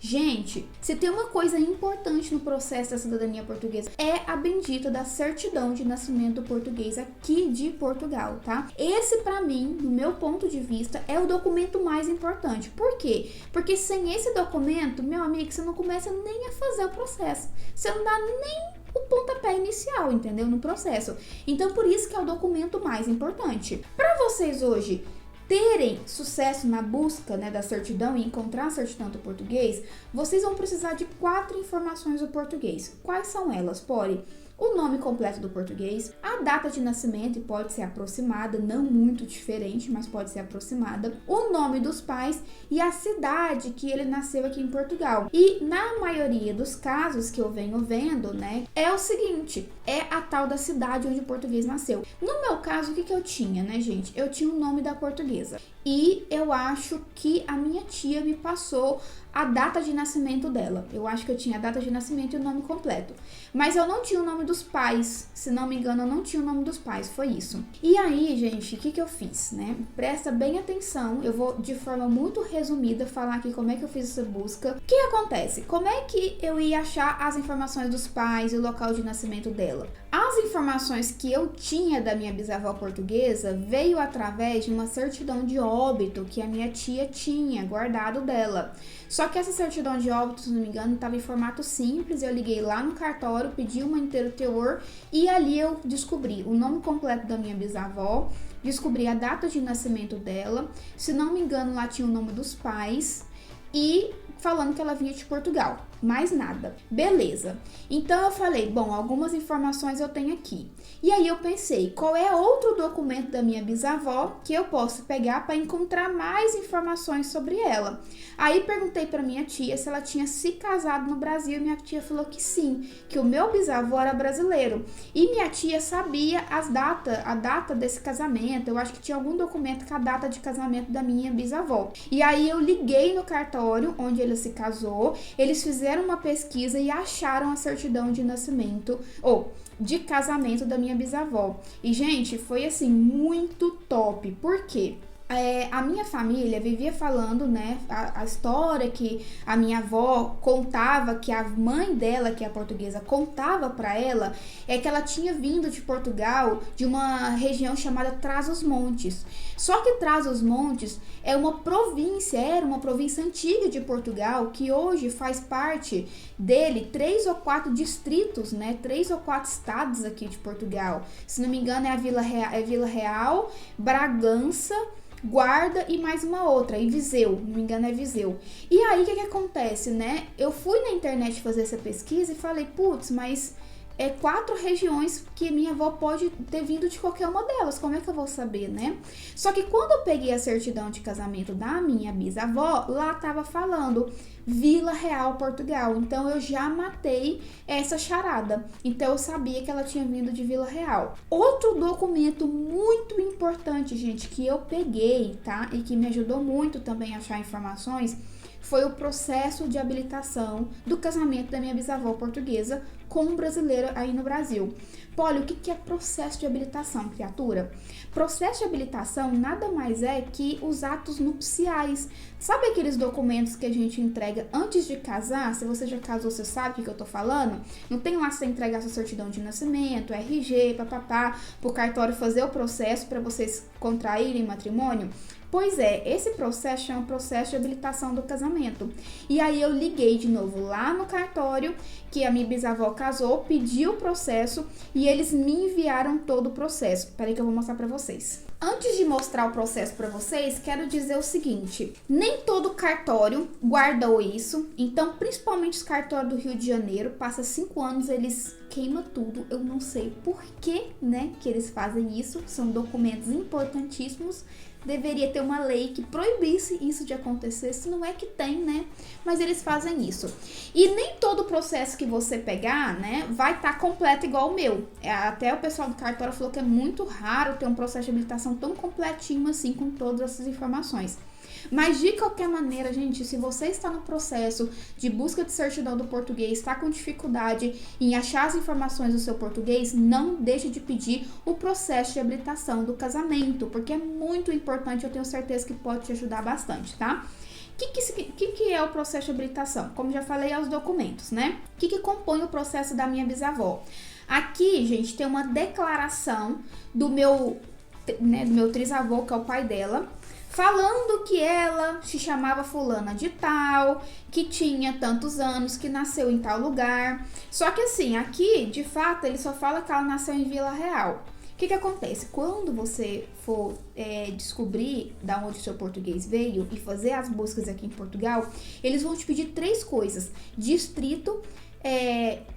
Gente, se tem uma coisa importante no processo da cidadania portuguesa, é a bendita da certidão de nascimento português aqui de Portugal, tá? Esse, pra mim, no meu ponto de vista, é o documento mais importante. Por quê? Porque sem esse documento, meu amigo, você não começa nem a fazer o processo. Você não dá nem o pontapé inicial, entendeu? No processo. Então, por isso que é o documento mais importante. Pra vocês hoje terem sucesso na busca, né, da certidão e encontrar a certidão do português, vocês vão precisar de 4 informações do português. Quais são elas, Pori? O nome completo do português, a data de nascimento, e pode ser aproximada, não muito diferente, mas pode ser aproximada, o nome dos pais e a cidade que ele nasceu aqui em Portugal. E na maioria dos casos que eu venho vendo, né, é o seguinte, é a tal da cidade onde o português nasceu. No meu caso, o que eu tinha, né, gente? Eu tinha o nome da portuguesa. E eu acho que a minha tia me passou a data de nascimento dela. Eu acho que eu tinha a data de nascimento e o nome completo. Mas eu não tinha o nome dos pais. Se não me engano, eu não tinha o nome dos pais. Foi isso. E aí, gente, o que eu fiz, né? Presta bem atenção. Eu vou, de forma muito resumida, falar aqui como é que eu fiz essa busca. O que acontece? Como é que eu ia achar as informações dos pais e o local de nascimento dela? As informações que eu tinha da minha bisavó portuguesa veio através de uma certidão de óbito que a minha tia tinha guardado dela. Só que essa certidão de óbito, se não me engano, estava em formato simples. Eu liguei lá no cartório, pedi uma inteiro teor e ali eu descobri o nome completo da minha bisavó, descobri a data de nascimento dela. Se não me engano, lá tinha o nome dos pais e falando que ela vinha de Portugal. Mais nada. Beleza. Então eu falei, bom, algumas informações eu tenho aqui. E aí eu pensei, qual é outro documento da minha bisavó que eu posso pegar para encontrar mais informações sobre ela? Aí perguntei para minha tia se ela tinha se casado no Brasil e minha tia falou que sim, que o meu bisavô era brasileiro. E minha tia sabia a data desse casamento. Eu acho que tinha algum documento com a data de casamento da minha bisavó. E aí eu liguei no cartório onde ele se casou, eles fizeram uma pesquisa e acharam a certidão de nascimento, ou de casamento da minha bisavó. E, gente, foi assim, muito top. Por quê? A minha família vivia falando, né, a história que a minha avó contava, que a mãe dela, que é a portuguesa, contava para ela, é que ela tinha vindo de Portugal, de uma região chamada Trás-os-Montes. Só que Trás-os-Montes era uma província antiga de Portugal, que hoje faz parte dele 3 ou 4 distritos, né, 3 ou 4 estados aqui de Portugal. Se não me engano, é a Vila Real, Bragança, Guarda e mais uma outra, e Viseu, não me engano é Viseu. E aí, o que acontece, né? Eu fui na internet fazer essa pesquisa e falei, putz, mas 4 regiões que minha avó pode ter vindo de qualquer uma delas, como é que eu vou saber, né? Só que quando eu peguei a certidão de casamento da minha bisavó, lá tava falando Vila Real, Portugal. Então eu já matei essa charada. Então eu sabia que ela tinha vindo de Vila Real. Outro documento muito importante, gente, que eu peguei, tá? E que me ajudou muito também a achar informações, foi o processo de habilitação do casamento da minha bisavó portuguesa com um brasileiro aí no Brasil. Olha, o que é processo de habilitação, criatura? Processo de habilitação nada mais é que os atos nupciais. Sabe aqueles documentos que a gente entrega antes de casar? Se você já casou, você sabe o que eu tô falando? Não tem lá você entregar sua certidão de nascimento, RG, papapá, pro cartório fazer o processo para vocês contraírem matrimônio? Pois é, esse processo chama processo de habilitação do casamento. E aí eu liguei de novo lá no cartório, que a minha bisavó casou, pedi o processo e eles me enviaram todo o processo. Peraí que eu vou mostrar pra vocês. Antes de mostrar o processo pra vocês, quero dizer o seguinte, nem todo cartório guardou isso, então principalmente os cartórios do Rio de Janeiro, passa 5 anos, eles queimam tudo, eu não sei por que, né, que eles fazem isso, são documentos importantíssimos, deveria ter uma lei que proibisse isso de acontecer, se não é que tem, né, mas eles fazem isso. E nem todo processo que você pegar, né, vai estar completo igual o meu, até o pessoal do cartório falou que é muito raro ter um processo de habilitação tão completinho assim, com todas essas informações. Mas de qualquer maneira, gente, se você está no processo de busca de certidão do português, está com dificuldade em achar as informações do seu português, não deixe de pedir o processo de habilitação do casamento, porque é muito importante, eu tenho certeza que pode te ajudar bastante, tá? que é o processo de habilitação? Como já falei, é os documentos, né? O que compõe o processo da minha bisavó? Aqui, gente, tem uma declaração do meu trisavô, que é o pai dela, falando que ela se chamava fulana de tal, que tinha tantos anos, que nasceu em tal lugar. Só que assim, aqui, de fato, ele só fala que ela nasceu em Vila Real. O que acontece? Quando você for descobrir da onde o seu português veio e fazer as buscas aqui em Portugal, eles vão te pedir 3 coisas: distrito,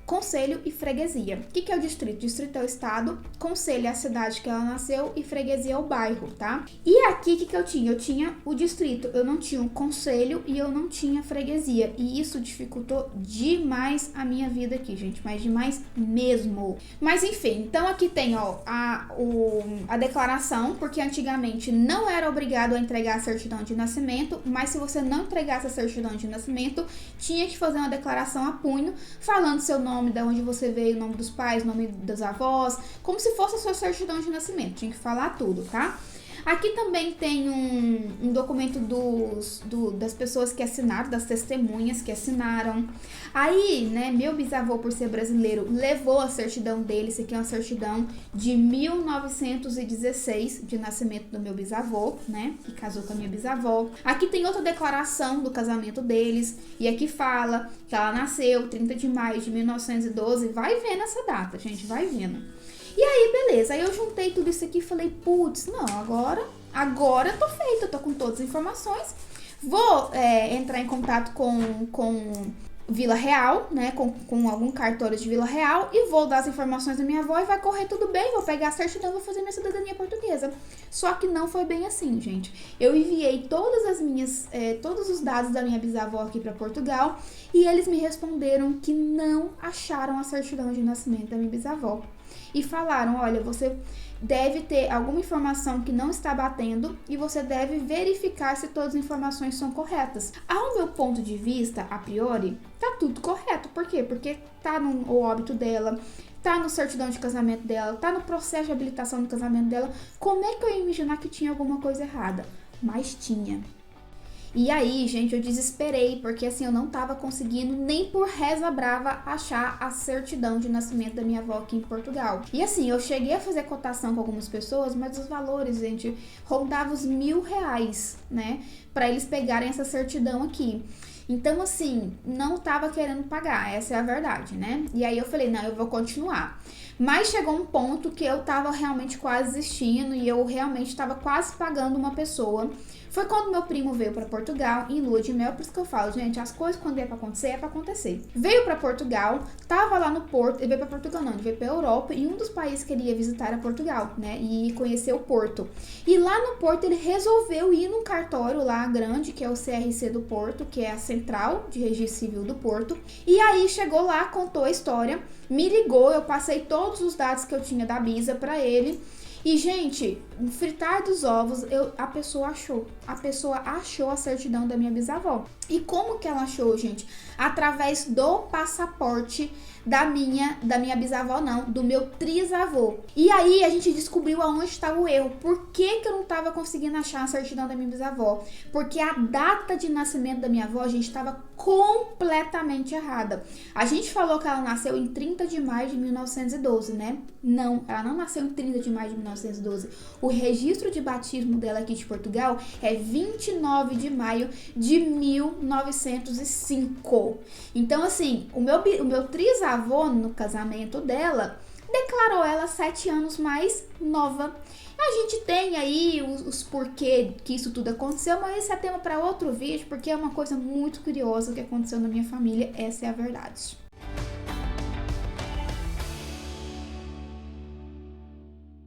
concelho e freguesia. O que é o distrito? Distrito é o estado, concelho é a cidade que ela nasceu e freguesia é o bairro, tá? E aqui, o que eu tinha? Eu tinha o distrito, eu não tinha o concelho e eu não tinha freguesia. E isso dificultou demais a minha vida aqui, gente, mas demais mesmo. Mas enfim, então aqui tem, ó, a declaração, porque antigamente não era obrigado a entregar a certidão de nascimento, mas se você não entregasse a certidão de nascimento, tinha que fazer uma declaração a punho, falando seu nome, de onde você veio, o nome dos pais, o nome dos avós, como se fosse a sua certidão de nascimento. Tinha que falar tudo, tá? Aqui também tem um documento das pessoas que assinaram, das testemunhas que assinaram. Aí, né, meu bisavô, por ser brasileiro, levou a certidão dele. Isso aqui é uma certidão de 1916, de nascimento do meu bisavô, né, que casou com a minha bisavó. Aqui tem outra declaração do casamento deles, e aqui fala que ela nasceu 30 de maio de 1912. Vai vendo essa data, gente, vai vendo. E aí, beleza, aí eu juntei tudo isso aqui e falei, putz, não, agora eu tô feita, eu tô com todas as informações. Vou entrar em contato com Vila Real, né, com algum cartório de Vila Real, e vou dar as informações da minha avó e vai correr tudo bem, vou pegar a certidão e vou fazer minha cidadania portuguesa. Só que não foi bem assim, gente. Eu enviei todos os dados da minha bisavó aqui para Portugal e eles me responderam que não acharam a certidão de nascimento da minha bisavó. E falaram, olha, você deve ter alguma informação que não está batendo e você deve verificar se todas as informações são corretas. Ao meu ponto de vista, a priori, tá tudo correto. Por quê? Porque tá no óbito dela, tá no certidão de casamento dela, tá no processo de habilitação do casamento dela. Como é que eu ia imaginar que tinha alguma coisa errada? Mas tinha. E aí, gente, eu desesperei, porque assim, eu não tava conseguindo nem por reza brava achar a certidão de nascimento da minha avó aqui em Portugal. E assim, eu cheguei a fazer cotação com algumas pessoas, mas os valores, gente, rondavam os R$1.000, né, pra eles pegarem essa certidão aqui. Então, assim, não tava querendo pagar, essa é a verdade, né? E aí eu falei, não, eu vou continuar. Mas chegou um ponto que eu tava realmente quase desistindo e eu realmente tava quase pagando uma pessoa. Foi quando meu primo veio para Portugal em lua de mel, por isso que eu falo, gente, as coisas quando é pra acontecer. Veio para Portugal, tava lá no Porto, ele veio para Portugal não, ele veio pra Europa e um dos países que ele ia visitar era Portugal, né, e conhecer o Porto. E lá no Porto ele resolveu ir num cartório lá grande, que é o CRC do Porto, que é a Central de Registro Civil do Porto. E aí chegou lá, contou a história, me ligou, eu passei todos os dados que eu tinha da Bisa para ele. E, gente, no fritar dos ovos, a pessoa achou a certidão da minha bisavó. E como que ela achou, gente? Através do passaporte da minha bisavó, não, do meu trisavô. E aí a gente descobriu aonde estava o erro. Por que eu não estava conseguindo achar a certidão da minha bisavó? Porque a data de nascimento da minha avó, gente, estava completamente errada. A gente falou que ela nasceu em 30 de maio de 1912, né? Não, ela não nasceu em 30 de maio de 1912. O registro de batismo dela aqui de Portugal é 29 de maio de 1905. Então, assim, o meu trisavô, no casamento dela, declarou ela 7 anos mais nova. A gente tem aí os porquê que isso tudo aconteceu, mas esse é tema para outro vídeo, porque é uma coisa muito curiosa que aconteceu na minha família, essa é a verdade.